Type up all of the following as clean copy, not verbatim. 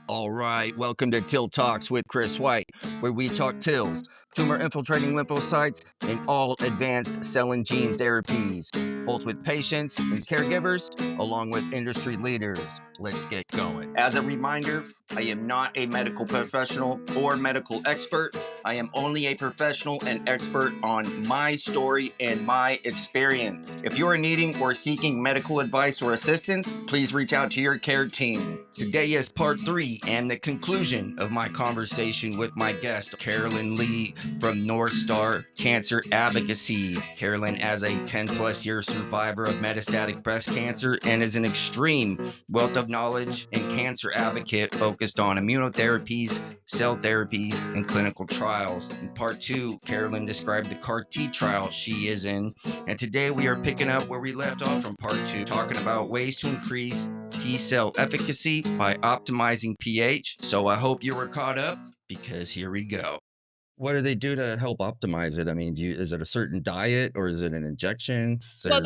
All right, welcome to Till Talks with Chris White, where we talk TILs, tumor infiltrating lymphocytes, and all advanced cell and gene therapies, both with patients and caregivers, along with industry leaders. Let's get going. As a reminder, I am not a medical professional or medical expert. I am only a professional and expert on my story and my experience. If you are needing or seeking medical advice or assistance, please reach out to your care team. Today is part 3 and the conclusion of my conversation with my guest, Carolyn Leigh from North Star Cancer Advocacy. Carolyn, as a 10-plus year survivor of metastatic breast cancer and is an extreme wealth of knowledge and cancer advocate focused on immunotherapies, cell therapies, and clinical trials. In part 2, Carolyn described the CAR T trial she is in, and today we are picking up where we left off from part 2, talking about ways to increase T-cell efficacy by optimizing pH. So I hope you were caught up, because here we go. What do they do to help optimize it? I mean, is it a certain diet or is it an injection? Well,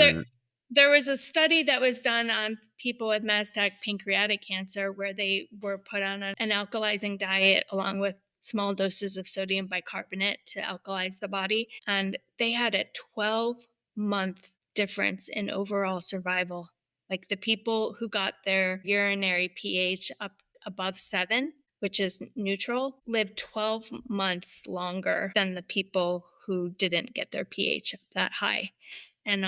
there was a study that was done on people with metastatic pancreatic cancer where they were put on an alkalizing diet along with small doses of sodium bicarbonate to alkalize the body. And they had a 12-month difference in overall survival. Like the people who got their urinary pH up above 7, which is neutral, lived 12 months longer than the people who didn't get their pH up that high. And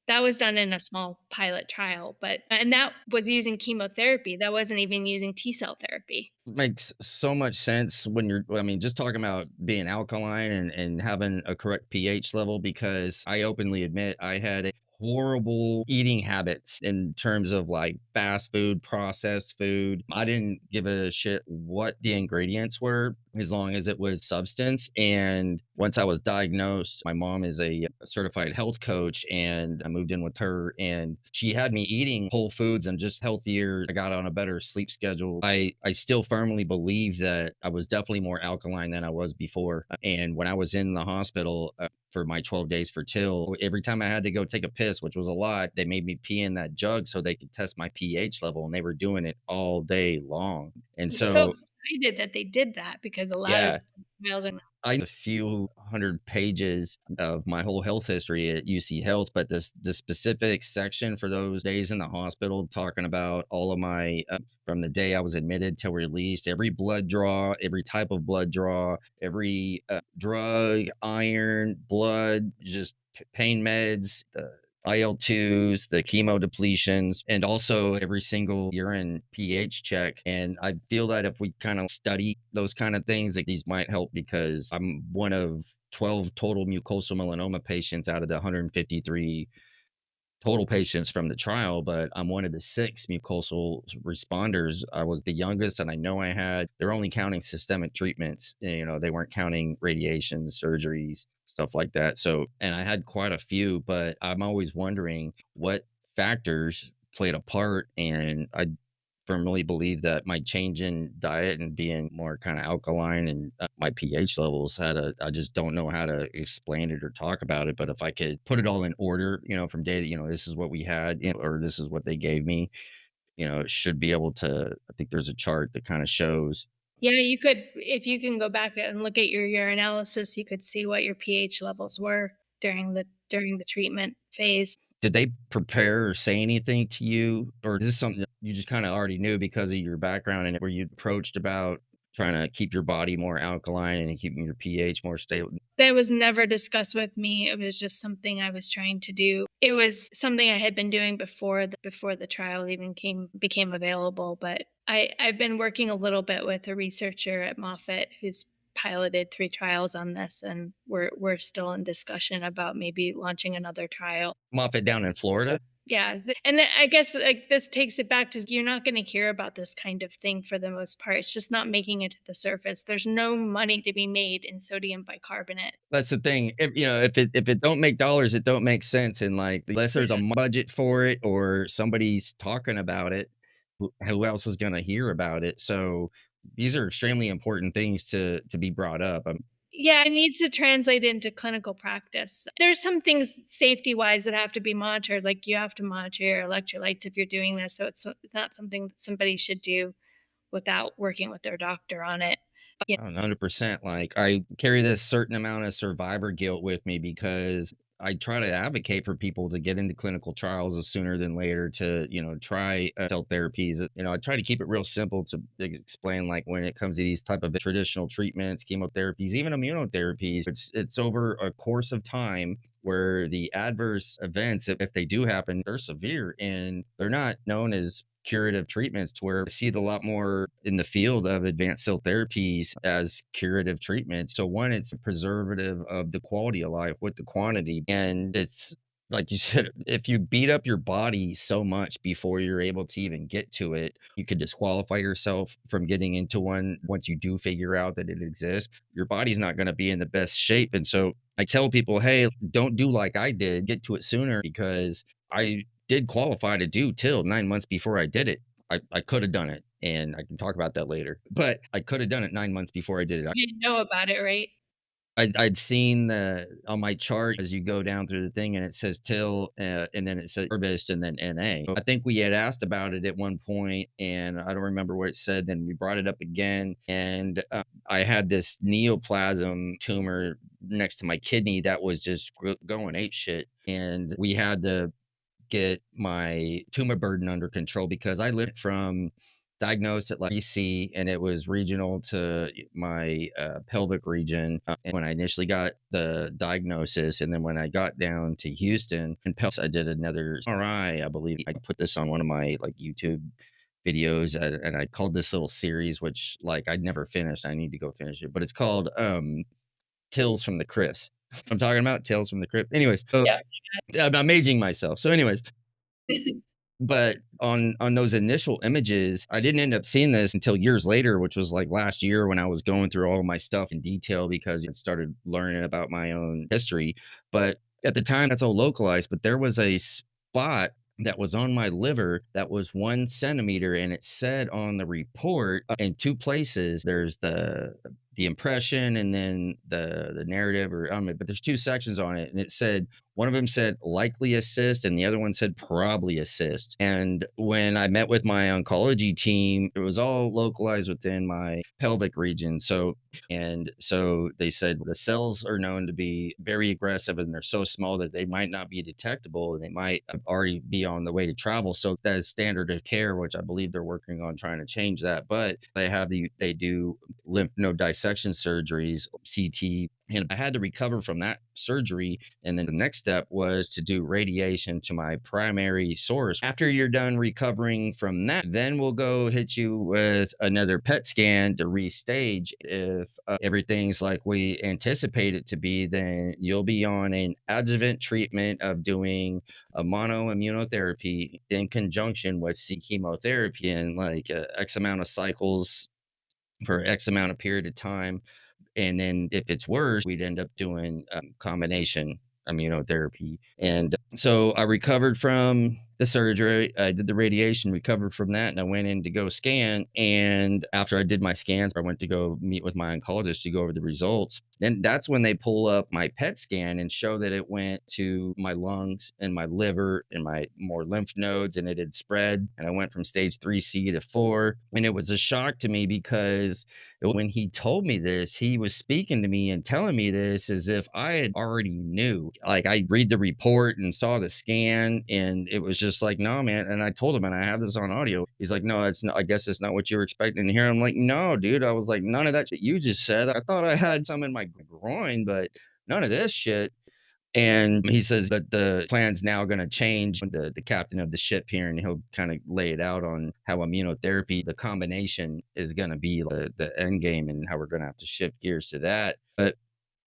that was done in a small pilot trial, and that was using chemotherapy. That wasn't even using T-cell therapy. Makes so much sense when just talking about being alkaline and having a correct pH level, because I openly admit I had horrible eating habits in terms of like fast food, processed food. I didn't give a shit what the ingredients were as long as it was substance. And once I was diagnosed, my mom is a certified health coach, and I moved in with her, and she had me eating whole foods and just healthier. I got on a better sleep schedule. I still firmly believe that I was definitely more alkaline than I was before. And when I was in the hospital for my 12 days for TIL, every time I had to go take a piss, which was a lot, they made me pee in that jug so they could test my pH level, and they were doing it all day long. And I'm so so, excited that they did that because a lot of yeah, trials are. I have a few hundred pages of my whole health history at UC Health, but the specific section for those days in the hospital, talking about all of my from the day I was admitted till release, every blood draw, every type of blood draw, every drug, iron, blood, just pain meds, the IL-2s, the chemo depletions, and also every single urine pH check. And I feel that if we kind of study those kind of things, that these might help, because I'm one of 12 total mucosal melanoma patients out of the 153 total patients from the trial, but I'm one of the 6 mucosal responders. I was the youngest, and I know they're only counting systemic treatments. They weren't counting radiation, surgeries, stuff like that. So, and I had quite a few, but I'm always wondering what factors played a part. And I firmly believe that my change in diet and being more kind of alkaline, and my pH levels I just don't know how to explain it or talk about it. But if I could put it all in order, from data, this is what we had, or this is what they gave me, it should be able to. I think there's a chart that kind of shows. Yeah, you could, if you can go back and look at your urinalysis, you could see what your pH levels were during the treatment phase. Did they prepare or say anything to you, or is this something that you just kind of already knew because of your background, and were you approached about trying to keep your body more alkaline and keeping your pH more stable? That was never discussed with me. It was just something I was trying to do. It was something I had been doing before the trial even became available. But I've been working a little bit with a researcher at Moffitt who's piloted 3 trials on this, and we're still in discussion about maybe launching another trial. Moffitt down in Florida? Yeah, and I guess like this takes it back to, you're not going to hear about this kind of thing for the most part. It's just not making it to the surface. There's no money to be made in sodium bicarbonate. That's the thing. If it don't make dollars, it don't make sense. And like, unless there's a budget for it or somebody's talking about it, who else is going to hear about it? So these are extremely important things to be brought up. Yeah, it needs to translate into clinical practice. There's some things safety-wise that have to be monitored, like you have to monitor your electrolytes if you're doing this, so it's not something that somebody should do without working with their doctor on it. Yeah. 100%. Like, I carry this certain amount of survivor guilt with me because I try to advocate for people to get into clinical trials as sooner than later to, try cell therapies. I try to keep it real simple to explain, like, when it comes to these type of traditional treatments, chemotherapies, even immunotherapies, it's over a course of time where the adverse events, if they do happen, they're severe and they're not known as curative treatments, to where I see it a lot more in the field of advanced cell therapies as curative treatments. So one, it's a preservative of the quality of life with the quantity. And it's like you said, if you beat up your body so much before you're able to even get to it, you could disqualify yourself from getting into one. Once you do figure out that it exists, your body's not going to be in the best shape. And so I tell people, hey, don't do like I did, get to it sooner, because I did qualify to do till 9 months before I did it. I could have done it, and I can talk about that later. But I could have done it 9 months before I did it. You didn't know about it, right? I'd seen the on my chart as you go down through the thing, and it says till, and then it says service, and then NA. I think we had asked about it at one point, and I don't remember what it said. Then we brought it up again, and I had this neoplasm tumor next to my kidney that was just going ape shit, and we had to get my tumor burden under control because I lived from diagnosed at like BC, and it was regional to my pelvic region. And when I initially got the diagnosis, and then when I got down to Houston and I did another MRI. I believe I put this on one of my like YouTube videos, and I called this little series, which like I'd never finished. I need to go finish it, but it's called Tills from the Crypts. I'm talking about Tales from the Crypt. Anyways, so Yeah. I'm aging myself. So, anyways, but on those initial images, I didn't end up seeing this until years later, which was like last year when I was going through all of my stuff in detail because I started learning about my own history. But at the time, that's all localized. But there was a spot that was on my liver that was 1 centimeter, and it said on the report in two places. There's the impression and then the narrative, or I don't know, but there's two sections on it, and it said, one of them said likely assist, and the other one said probably assist. And when I met with my oncology team, it was all localized within my pelvic region. So they said the cells are known to be very aggressive, and they're so small that they might not be detectable, and they might already be on the way to travel. So that is standard of care, which I believe they're working on trying to change that. But they do lymph node dissection surgeries, CT, and I had to recover from that surgery. And then the next step was to do radiation to my primary source. After you're done recovering from that, then we'll go hit you with another PET scan to restage. If everything's like we anticipate it to be, then you'll be on an adjuvant treatment of doing a monoimmunotherapy in conjunction with chemotherapy, and like X amount of cycles for X amount of period of time. And then if it's worse, we'd end up doing combination immunotherapy. And so I recovered from the surgery. I did the radiation, recovered from that, and I went in to go scan. And after I did my scans, I went to go meet with my oncologist to go over the results. Then that's when they pull up my PET scan and show that it went to my lungs and my liver and my more lymph nodes, and it had spread. And I went from stage 3C to 4. And it was a shock to me because when he told me this, he was speaking to me and telling me this as if I had already knew. Like, I read the report and saw the scan, and it was just like, no, man. And I told him, and I have this on audio. He's like, no, it's not. I guess it's not what you were expecting to hear. I'm like, no, dude. I was like, none of that shit you just said. I thought I had some in my groin, but none of this shit. And he says that the plan's now going to change. The captain of the ship here, and he'll kind of lay it out on how immunotherapy, the combination, is going to be the end game, and how we're going to have to shift gears to that. But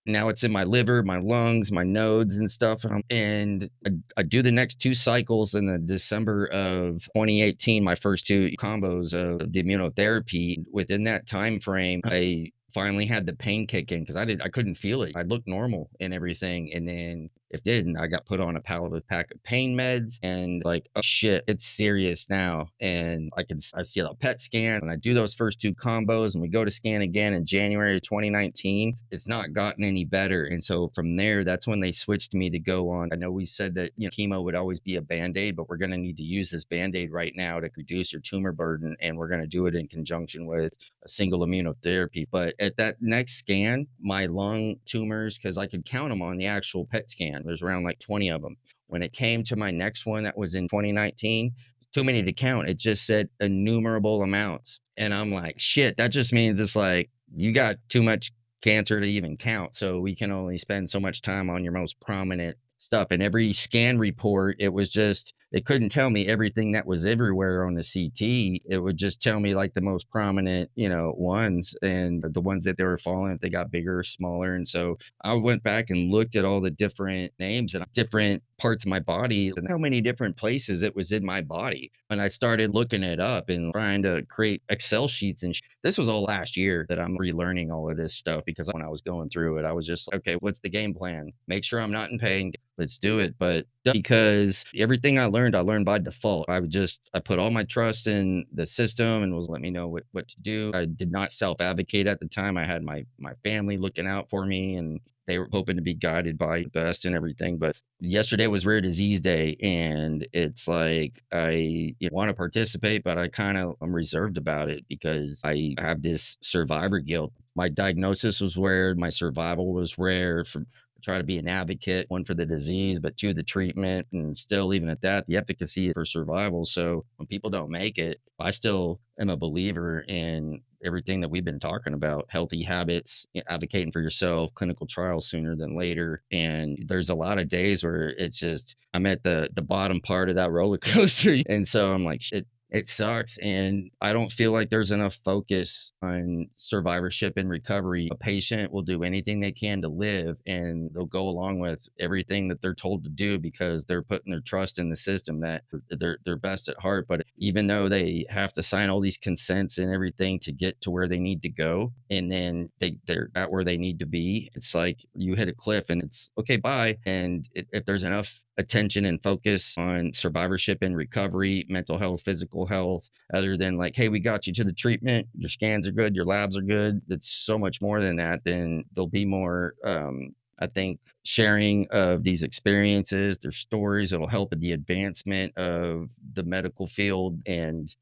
now it's in my liver, my lungs, my nodes and stuff. And I do the next 2 cycles in the December of 2018, my first 2 combos of the immunotherapy. Within that time frame, I finally had the pain kick in because I couldn't feel it. I looked normal and everything. And then If it didn't, I got put on a pallet of pack of pain meds and like, oh shit, it's serious now. And I see a PET scan and I do those first two combos and we go to scan again in January of 2019. It's not gotten any better. And so from there, that's when they switched me to go on. I know we said that, chemo would always be a band-aid, but we're going to need to use this band-aid right now to reduce your tumor burden. And we're going to do it in conjunction with a single immunotherapy. But at that next scan, my lung tumors, because I could count them on the actual PET scan, there's around like 20 of them. When it came to my next one that was in 2019, too many to count. It just said innumerable amounts. And I'm like, shit, that just means it's like you got too much cancer to even count. So we can only spend so much time on your most prominent stuff. And every scan report, it couldn't tell me everything that was everywhere on the CT. It would just tell me like the most prominent, ones and the ones that they were falling, if they got bigger or smaller. And so I went back and looked at all the different names and different parts of my body and how many different places it was in my body. And I started looking it up and trying to create Excel sheets. And this was all last year that I'm relearning all of this stuff, because when I was going through it, I was just, okay, what's the game plan? Make sure I'm not in pain. Let's do it. But because everything I learned by default. I put all my trust in the system and was let me know what to do. I did not self advocate at the time. I had my family looking out for me and they were hoping to be guided by the best and everything. But yesterday was Rare Disease Day, and it's like I want to participate, but I'm reserved about it because I have this survivor guilt. My diagnosis was rare, my survival was rare. From try to be an advocate, one for the disease, but two, the treatment, and still even at that, the efficacy for survival. So when people don't make it, I still am a believer in everything that we've been talking about: healthy habits, advocating for yourself, clinical trials sooner than later. And there's a lot of days where it's just I'm at the bottom part of that roller coaster. And so I'm like, shit, it sucks. And I don't feel like there's enough focus on survivorship and recovery. A patient will do anything they can to live, and they'll go along with everything that they're told to do because they're putting their trust in the system, that they're best at heart. But even though they have to sign all these consents and everything to get to where they need to go, and then they're at where they need to be, it's like you hit a cliff and it's okay, bye. And if there's enough attention and focus on survivorship and recovery, mental health, physical health, other than like, hey, we got you to the treatment, your scans are good, your labs are good. It's so much more than that. Then there'll be more, I think, sharing of these experiences, their stories. It'll help in the advancement of the medical field. And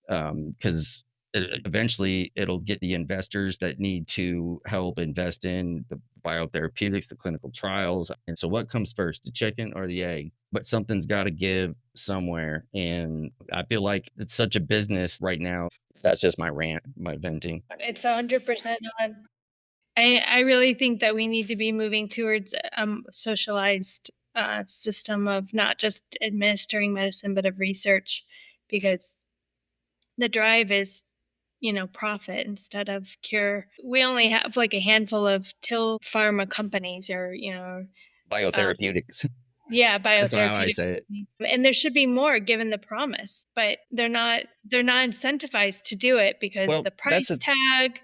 because eventually it'll get the investors that need to help invest in the biotherapeutics, the clinical trials. And so what comes first, the chicken or the egg? But something's got to give somewhere. And I feel like it's such a business right now. That's just my rant, my venting. It's 100% on. I really think that we need to be moving towards a socialized system of not just administering medicine, but of research, because the drive is, profit instead of cure. We only have like a handful of till pharma companies, or, uh, Biotherapeutics. yeah, That's how I biotherapeutic. say it. And there should be more given the promise, but they're not incentivized to do it because Well, the price tag.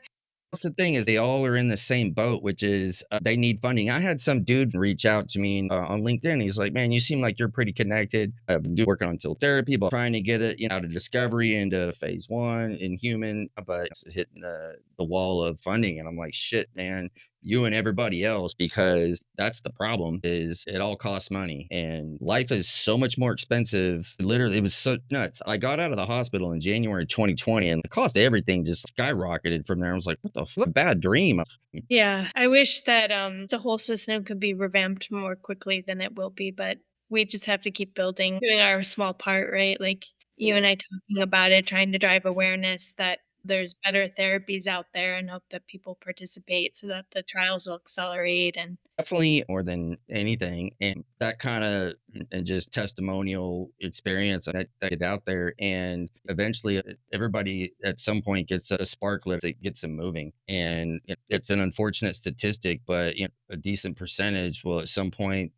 that's the thing, is they all are in the same boat, which is they need funding. I had some dude reach out to me on LinkedIn. He's like, "Man, you seem like you're pretty connected. I've been working on TIL therapy, but trying to get it, out of discovery into phase one in human, but it's hitting the wall of funding." And I'm like, "Shit, man, you and everybody else," because that's the problem. Is it all costs money, and life is so much more expensive. Literally, it was so nuts. I got out of the hospital in January 2020, and the cost of everything just skyrocketed from there. I was like, what the fuck, bad dream. Yeah, I wish that the whole system could be revamped more quickly than it will be, but we just have to keep building, doing our small part, right? Like you and I talking about it, trying to drive awareness that there's better therapies out there, and hope that people participate so that the trials will accelerate. And Definitely more than anything. And that kind of and just testimonial experience that get out there. And eventually everybody at some point gets a spark lit that gets them moving. And it's an unfortunate statistic, but a decent percentage will at some point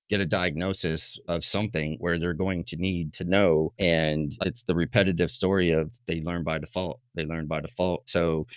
get a diagnosis of something where they're going to need to know. And it's the repetitive story of they learn by default. They learn by default. So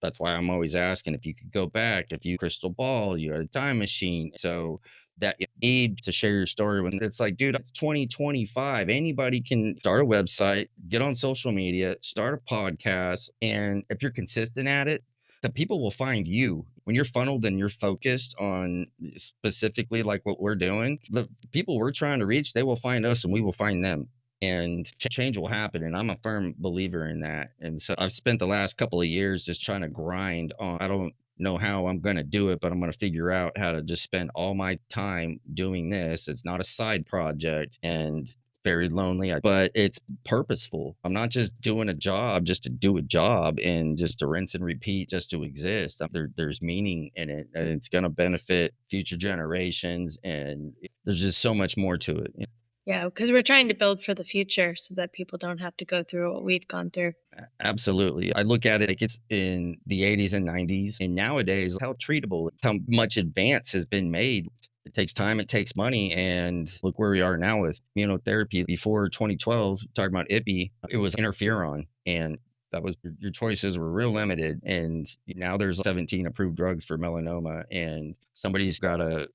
That's why I'm always asking if you could go back, if you crystal ball, you had a time machine. So that you need to share your story when it's like, dude, it's 2025. Anybody can start a website, get on social media, start a podcast. And if you're consistent at it, the people will find you. When you're funneled and you're focused on specifically like what we're doing, the people we're trying to reach, they will find us and we will find them, and change will happen. And I'm a firm believer in that. And so I've spent the last couple of years just trying to grind on, I don't know how I'm going to do it, but I'm going to figure out how to just spend all my time doing this. It's not a side project and very lonely, but it's purposeful. I'm not just doing a job just to do a job and just to rinse and repeat just to exist. There's meaning in it, and it's going to benefit future generations. And there's just so much more to it. Yeah, because we're trying to build for the future so that people don't have to go through what we've gone through. Absolutely. I look at it like it's in the 80s and 90s, and nowadays, how treatable, how much advance has been made. It takes time, it takes money, and look where we are now with immunotherapy. Before 2012, talking about IPI, it was interferon, and that was your choices were real limited. And now there's 17 approved drugs for melanoma, and somebody's got to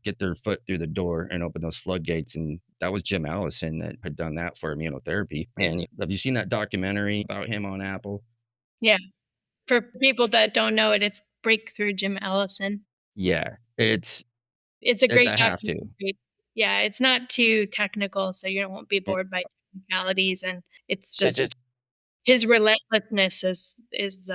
get their foot through the door and open those floodgates. And that was Jim Allison that had done that for immunotherapy. And have you seen that documentary about him on Apple? Yeah. For people that don't know it, it's Breakthrough Jim Allison. Yeah, It's a it's great a have to. documentary. Yeah, it's not too technical, so you won't be It, bored by technicalities, and it's it just just his relentlessness is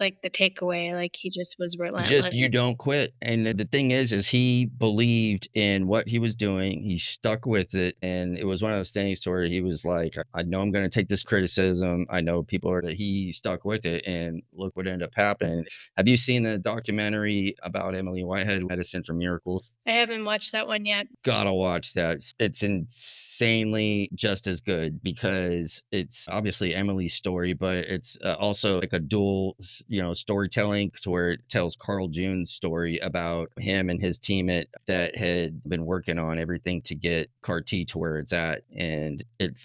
like, the takeaway, like, he just was just relentless. you don't quit. And the thing is he believed in what he was doing. He stuck with it. And it was one of those things to where he was like, I know I'm going to take this criticism. I know people are that he stuck with it. And look what ended up happening. Have you seen the documentary about Emily Whitehead, Medicine for Miracles? I haven't watched that one yet. Gotta watch that. It's insanely just as good because it's obviously Emily's story, but it's also like a dual, storytelling to where it tells Carl June's story about him and his team that had been working on everything to get CAR T to where it's at, and it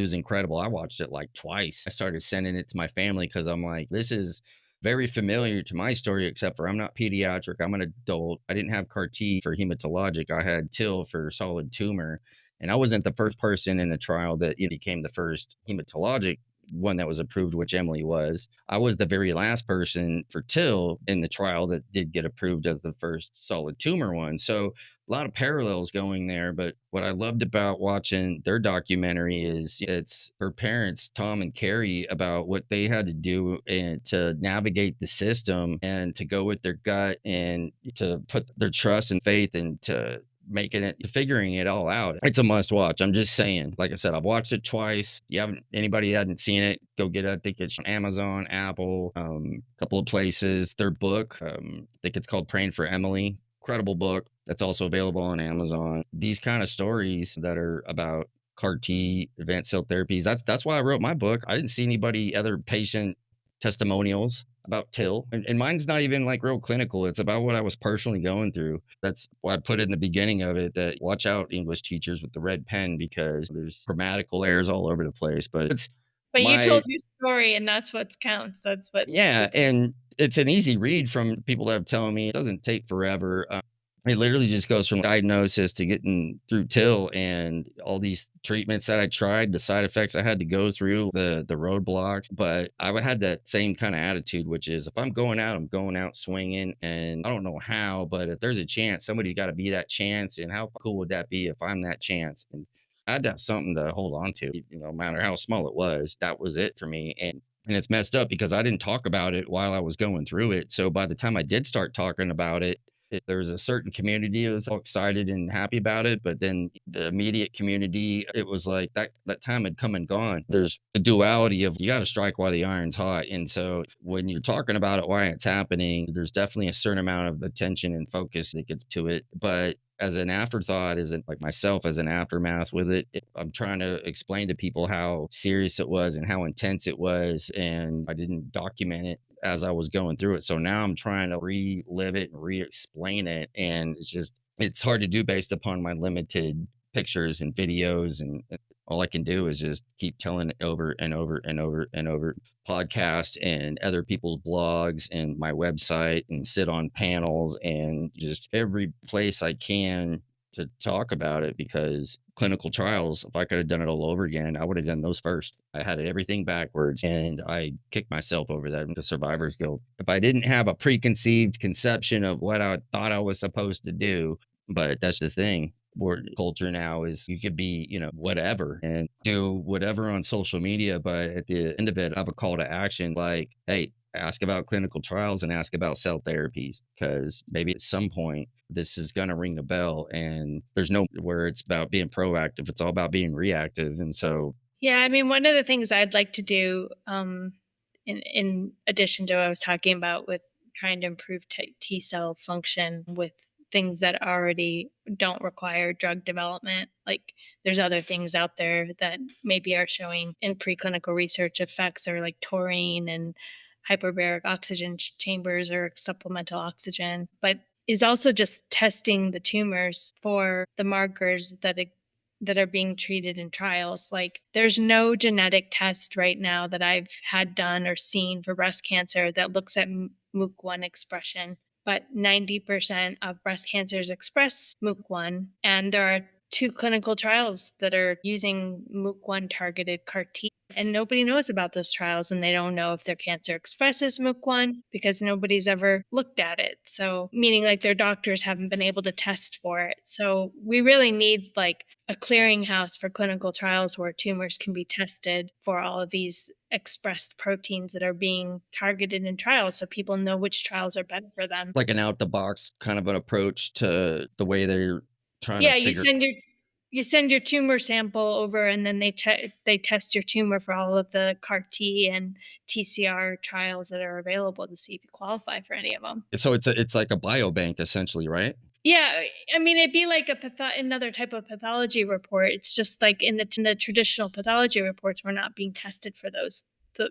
was incredible. I watched it like twice. I started sending it to my family because I'm like, this is very familiar to my story, except for I'm not pediatric. I'm an adult. I didn't have CAR T for hematologic. I had TIL for solid tumor. And I wasn't the first person in the trial that became the first hematologic one that was approved, which Emily was. I was the very last person for TIL in the trial that did get approved as the first solid tumor one. So a lot of parallels going there. But what I loved about watching their documentary is it's her parents, Tom and Carrie, about what they had to do and to navigate the system and to go with their gut and to put their trust and faith into making it figuring it all out. It's a must watch. I'm just saying. Like I said, I've watched it twice. You haven't Anybody hadn't seen it, go get it. I think it's on Amazon, Apple, a couple of places. Their book, I think it's called Praying for Emily. Incredible book that's also available on Amazon. These kind of stories that are about CAR T, advanced cell therapies. That's why I wrote my book. I didn't see anybody other patient testimonials about TIL. And mine's not even like real clinical. It's about what I was personally going through. That's why I put in the beginning of it that watch out, English teachers with the red pen, because there's grammatical errors all over the place. But it's But you my told your story, and that's what counts. That's what yeah, people. and it's an easy read from people that have telling me it doesn't take forever. It literally just goes from diagnosis to getting through TIL and all these treatments that I tried, the side effects I had to go through, the roadblocks. But I had that same kind of attitude, which is if I'm going out, I'm going out swinging, and I don't know how, but if there's a chance, somebody's got to be that chance. And how cool would that be if I'm that chance? And I had to have something to hold on to, no matter how small it was. That was it for me. And it's messed up because I didn't talk about it while I was going through it. So by the time I did start talking about it, there was a certain community that was all excited and happy about it, but then the immediate community, it was like that time had come and gone. There's a duality of you got to strike while the iron's hot, and so when you're talking about it, why it's happening, there's definitely a certain amount of attention and focus that gets to it, but as an afterthought, isn't like myself as an aftermath with I'm trying to explain to people how serious it was and how intense it was, and I didn't document it as I was going through it. So now I'm trying to relive it and re-explain it, and it's hard to do based upon my limited pictures and videos and all I can do is just keep telling it over and over and over and over, podcasts and other people's blogs and my website, and sit on panels and just every place I can to talk about it, because clinical trials, if I could have done it all over again, I would have done those first. I had everything backwards and I kicked myself over that, the survivor's guilt. If I didn't have a preconceived conception of what I thought I was supposed to do, but that's the thing. Where culture now is you could be, whatever and do whatever on social media, but at the end of it, have a call to action like, hey, ask about clinical trials and ask about cell therapies, because maybe at some point this is going to ring the bell, and there's no where it's about being proactive, it's all about being reactive. And so Yeah, I mean, one of the things I'd like to do, in addition to what I was talking about with trying to improve T cell function with things that already don't require drug development, like there's other things out there that maybe are showing in preclinical research effects, or like taurine and hyperbaric oxygen chambers or supplemental oxygen, but is also just testing the tumors for the markers that are being treated in trials. Like there's no genetic test right now that I've had done or seen for breast cancer that looks at MOOC1 expression, but 90% of breast cancers express MOOC1, and there are two clinical trials that are using MOOC1 targeted CAR T, and nobody knows about those trials, and they don't know if their cancer expresses MOOC1 because nobody's ever looked at it. So meaning like their doctors haven't been able to test for it. So we really need like a clearinghouse for clinical trials where tumors can be tested for all of these expressed proteins that are being targeted in trials, so people know which trials are better for them. like an out the box kind of an approach to the way they're trying to Yeah, figure. you send your tumor sample over, and then they test your tumor for all of the CAR T and TCR trials that are available to see if you qualify for any of them. So it's like a biobank essentially, right? Yeah, I mean, it'd be like another type of pathology report. It's just like in the traditional pathology reports, we're not being tested for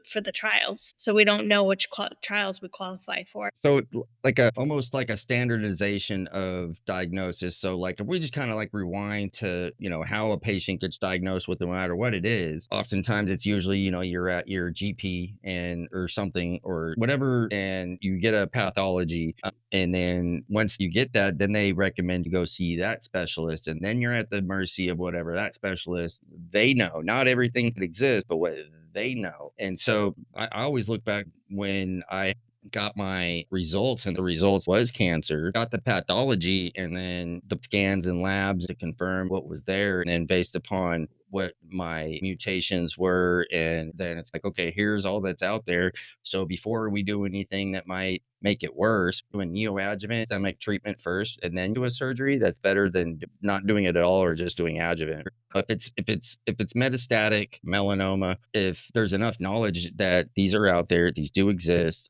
for the trials, so we don't know which trials we qualify for. So like a almost like a standardization of diagnosis. So like if we just kind of like rewind to, how a patient gets diagnosed with no matter what it is, oftentimes it's usually, you're at your GP and or something or whatever, and you get a pathology. And then once you get that, then they recommend to go see that specialist. And then you're at the mercy of whatever that specialist, they know. Not everything that exists, but what they know. And so I always look back when I got my results and the results was cancer, got the pathology and then the scans and labs to confirm what was there. And then based upon what my mutations were, and then it's like, okay, here's all that's out there. So before we do anything that might make it worse, doing neoadjuvant systemic treatment first and then do a surgery, that's better than not doing it at all or just doing adjuvant. If it's metastatic melanoma, if there's enough knowledge that these are out there, these do exist,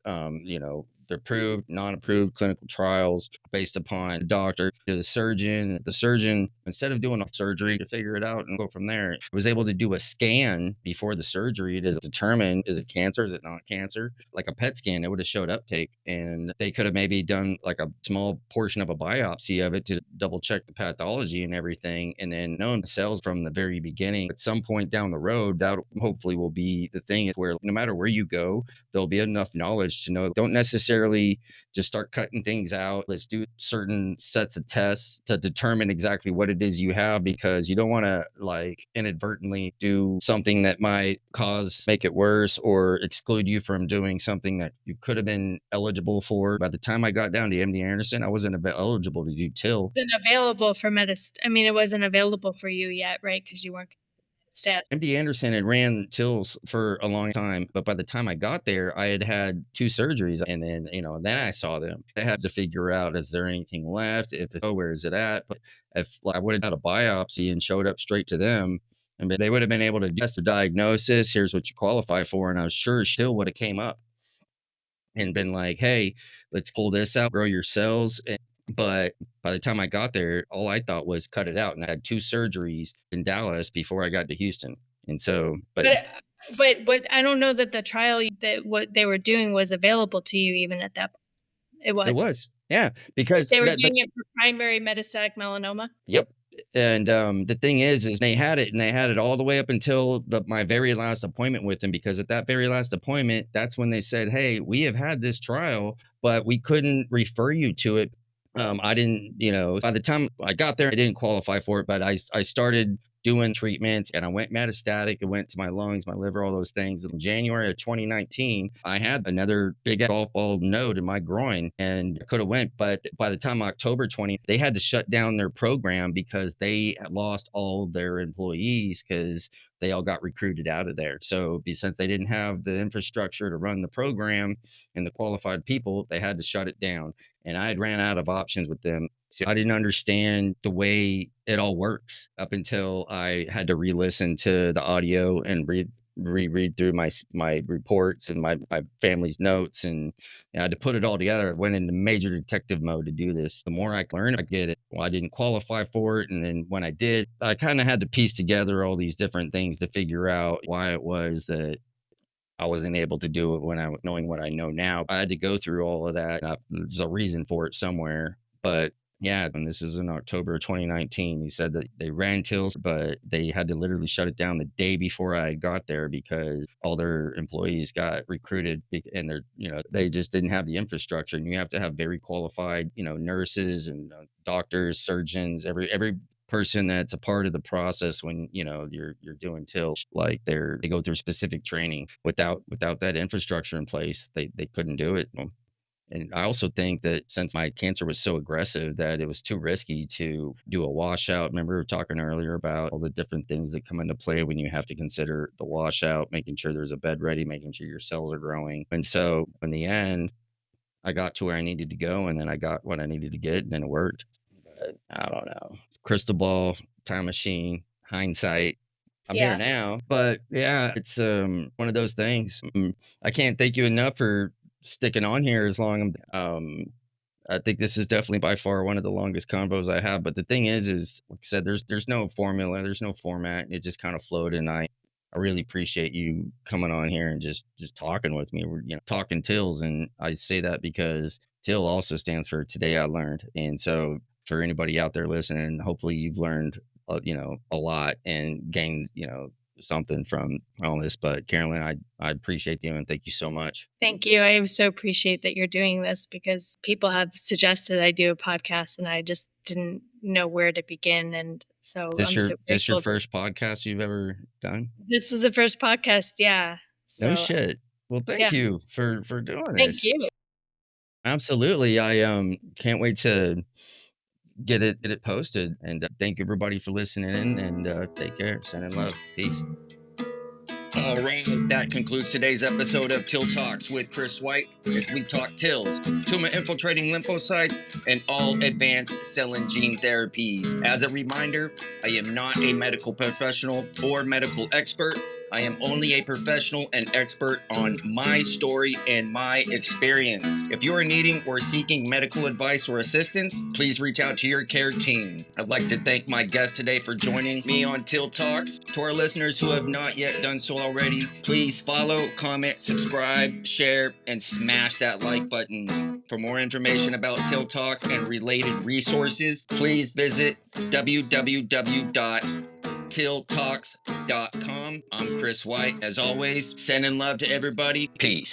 they're approved, non-approved clinical trials based upon the doctor to the surgeon. The surgeon, instead of doing a surgery to figure it out and go from there, was able to do a scan before the surgery to determine, is it cancer, is it not cancer? Like a PET scan, it would have showed uptake, and they could have maybe done like a small portion of a biopsy of it to double check the pathology and everything, and then known the cells from the very beginning. At some point down the road, that hopefully will be the thing, where no matter where you go, there'll be enough knowledge to know, don't necessarily just start cutting things out. Let's do certain sets of tests to determine exactly what it is you have, because you don't want to like inadvertently do something that might make it worse or exclude you from doing something that you could have been eligible for. By the time I got down to MD Anderson, I wasn't eligible to do TIL. It wasn't available for I mean, it wasn't available for you yet, right? Because you weren't stat. MD Anderson had ran TILs for a long time, but by the time I got there, I had had two surgeries, and then I saw them. I had to figure out, is there anything left? Where is it at? But if I would have had a biopsy and showed up straight to them, and they would have been able to guess the diagnosis. Here's what you qualify for, and I was sure still would have came up and been like, hey, let's pull this out, grow your cells. But by the time I got there, all I thought was cut it out. And I had two surgeries in Dallas before I got to Houston. And so, But I don't know that the trial that what they were doing was available to you even at that point. It it was. was, yeah, because They were doing it for primary metastatic melanoma. yep. And the thing is they had it, and they had it all the way up until my very last appointment with them, because at that very last appointment, that's when they said, "Hey, we have had this trial, but we couldn't refer you to it." I didn't, by the time I got there, I didn't qualify for it, but I started doing treatment, and I went metastatic. It went to my lungs, my liver, all those things. In January of 2019, I had another big golf ball node in my groin, and I could have went, but by the time October 20, they had to shut down their program because they had lost all their employees because they all got recruited out of there. So since they didn't have the infrastructure to run the program and the qualified people, they had to shut it down. And I had ran out of options with them. So I didn't understand the way it all works up until I had to re-listen to the audio and reread through my reports and my family's notes, and I had to put it all together. I went into major detective mode to do this. The more I learn, I get it. Well, I didn't qualify for it, and then when I did, I kind of had to piece together all these different things to figure out why it was that I wasn't able to do it when knowing what I know now. I had to go through all of that. There's a reason for it somewhere. But yeah, and this is in October of 2019. He said that they ran tills, but they had to literally shut it down the day before I got there because all their employees got recruited, and they just didn't have the infrastructure. And you have to have very qualified, nurses and doctors, surgeons, every person that's a part of the process when you're doing till, like they go through specific training. Without that infrastructure in place, they couldn't do it. And I also think that since my cancer was so aggressive that it was too risky to do a washout. Remember, we were talking earlier about all the different things that come into play when you have to consider the washout, making sure there's a bed ready, making sure your cells are growing. And so in the end, I got to where I needed to go, and then I got what I needed to get, and then it worked. But I don't know. Crystal ball, time machine, hindsight. I'm here Yeah. now, but yeah, it's one of those things. I can't thank you enough for sticking on here as long. I think this is definitely by far one of the longest convos I have. But the thing is like I said, there's no formula, there's no format. It just kind of flowed, and I really appreciate you coming on here and just talking with me. We're talking tills, and I say that because till also stands for today I learned. And so for anybody out there listening, hopefully you've learned a lot and gained something from all this. But Carolyn, I appreciate you and thank you so much. Thank you. I so appreciate that you're doing this because people have suggested I do a podcast and I just didn't know where to begin. And so I'm so Is this your grateful. first podcast you've ever done? This was the first podcast. Yeah. No So, shit. Well, yeah. thank you for doing Thank this. you. Absolutely. I can't wait to get it posted, and thank everybody for listening in, and take care. Sending love. Peace. All right, that concludes today's episode of Till Talks with Chris White, as we talk tills, tumor infiltrating lymphocytes, and all advanced cell and gene therapies. As a reminder, I am not a medical professional or medical expert. I am only a professional and expert on my story and my experience. If you are needing or seeking medical advice or assistance, please reach out to your care team. I'd like to thank my guest today for joining me on Till Talks. To our listeners who have not yet done so already, please follow, comment, subscribe, share, and smash that like button. For more information about Till Talks and related resources, please visit www.tilltalks.com. I'm Chris White. As always, sending love to everybody. Peace.